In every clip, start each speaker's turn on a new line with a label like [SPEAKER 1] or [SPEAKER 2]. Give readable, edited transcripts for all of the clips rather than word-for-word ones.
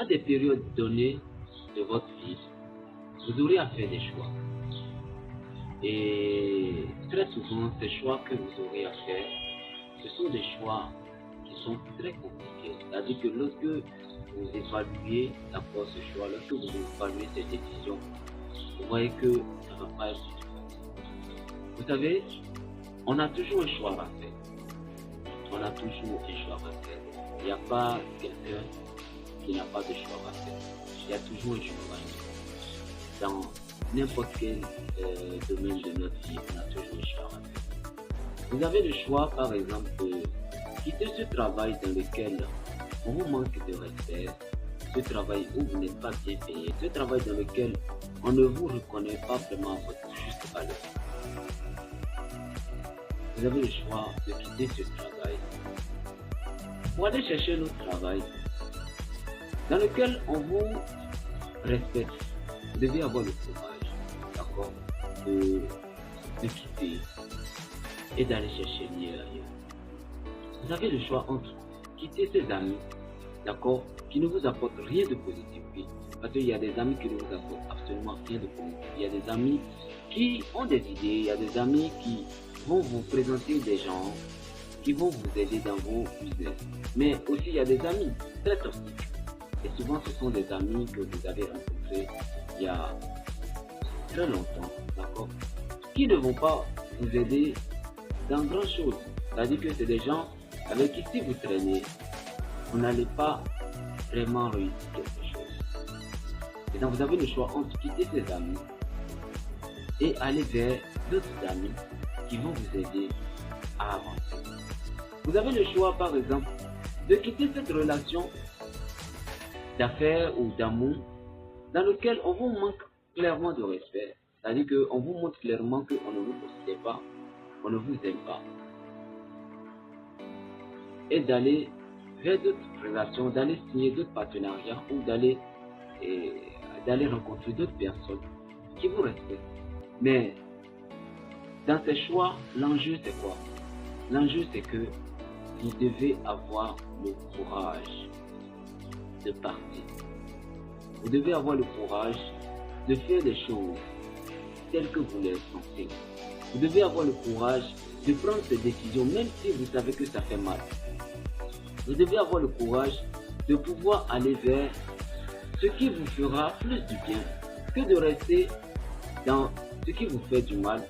[SPEAKER 1] à des périodes données de votre vie, vous aurez à faire des choix. Et très souvent, ces choix que vous aurez à faire, ce sont des choix qui sont très compliqués. C'est-à-dire que lorsque vous évaluez d'abord ce choix, lorsque vous évaluez ces décisions, vous voyez que ça ne va pas être du tout facile. Vous savez, on a toujours un choix à faire. On a toujours un choix à faire. Il n'y a pas quelqu'un qui n'a pas de choix à faire. Il y a toujours un choix à faire. Dans n'importe quel domaine de notre vie, on a toujours un choix à faire. Vous avez le choix, par exemple, de quitter ce travail dans lequel on vous manque de respect, ce travail où vous n'êtes pas bien payé, ce travail dans lequel on ne vous reconnaît pas vraiment votre juste valeur. Vous avez le choix de quitter ce travail pour aller chercher un autre travail dans lequel on vous respecte. Vous devez avoir le courage, d'accord, de quitter et d'aller chercher mieux ailleurs. Vous avez le choix entre quitter ces amis, d'accord, qui ne vous apportent rien de positif. Parce qu'il y a des amis qui ne vous apportent absolument rien de positif. Il y a des amis qui ont des idées, il y a des amis qui vont vous présenter des gens qui vont vous aider dans vos business. Mais aussi, il y a des amis très toxiques. Et souvent, ce sont des amis que vous avez rencontrés il y a très longtemps, d'accord, qui ne vont pas vous aider dans grand chose. C'est-à-dire que c'est des gens avec qui, si vous traînez, vous n'allez pas vraiment réussir quelque chose. Et donc, vous avez le choix entre quitter ces amis et aller vers d'autres amis qui vont vous aider à avancer. Vous avez le choix, par exemple, de quitter cette relation d'affaires ou d'amour dans lequel on vous manque clairement de respect. C'est-à-dire qu'on vous montre clairement qu'on ne vous considère pas, on ne vous aime pas. Et d'aller vers d'autres relations, d'aller signer d'autres partenariats ou d'aller rencontrer d'autres personnes qui vous respectent. Mais dans ces choix, l'enjeu c'est quoi? L'enjeu c'est que vous devez avoir le courage de partir. Vous devez avoir le courage de faire des choses telles que vous les sentez. Vous devez avoir le courage de prendre ces décisions même si vous savez que ça fait mal. Vous devez avoir le courage de pouvoir aller vers ce qui vous fera plus du bien que de rester dans ce qui vous fait du mal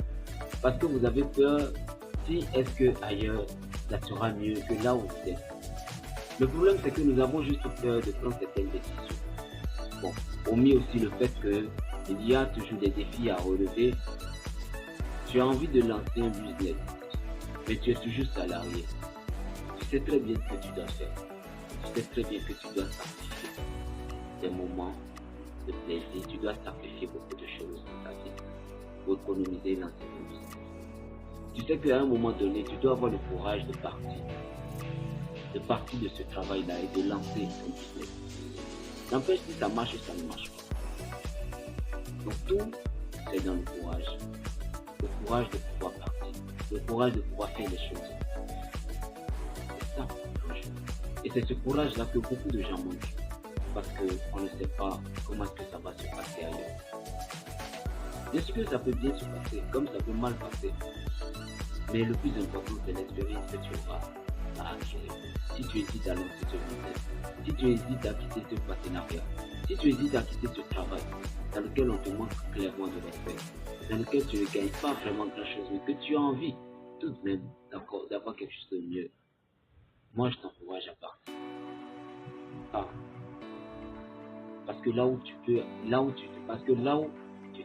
[SPEAKER 1] parce que vous avez peur si est-ce que ailleurs ça sera mieux que là où vous êtes. Le problème c'est que nous avons juste peur de prendre certaines décisions. Bon, omis aussi le fait qu'il y a toujours des défis à relever. Tu as envie de lancer un business, mais tu es toujours salarié. Tu sais très bien ce que tu dois faire. Tu sais très bien que tu dois sacrifier des moments de plaisir. Tu dois sacrifier beaucoup de choses dans ta vie pour économiser lancer ton business. Tu sais qu'à un moment donné, tu dois avoir le courage de partir de ce travail-là et de lancer ton business. N'empêche si ça marche ou ça ne marche pas. Donc tout, c'est dans le courage. Le courage de pouvoir partir. Le courage de pouvoir faire les choses. C'est ça l'enjeu. Et c'est ce courage-là que beaucoup de gens manquent. Parce qu'on ne sait pas comment est-ce que ça va se passer ailleurs. Bien sûr que ça peut bien se passer, comme ça peut mal passer. Mais le plus important, c'est l'expérience que tu auras à acquérir. Si tu hésites à lancer ce business, si tu hésites à quitter ce partenariat, si tu hésites à quitter ce travail dans lequel on te manque clairement de respect, dans lequel tu ne gagnes pas vraiment grand-chose, mais que tu as envie tout de même d'avoir quelque chose de mieux, moi je t'encourage à partir. Parce que là où tu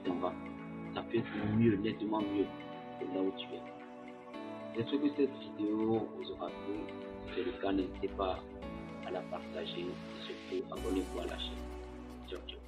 [SPEAKER 1] t'en vas, ça peut être mieux, nettement mieux que là où tu es. J'espère que cette vidéo vous aura plu. Si c'est le cas, n'hésitez pas à la partager et surtout abonnez-vous à la chaîne. Ciao, ciao.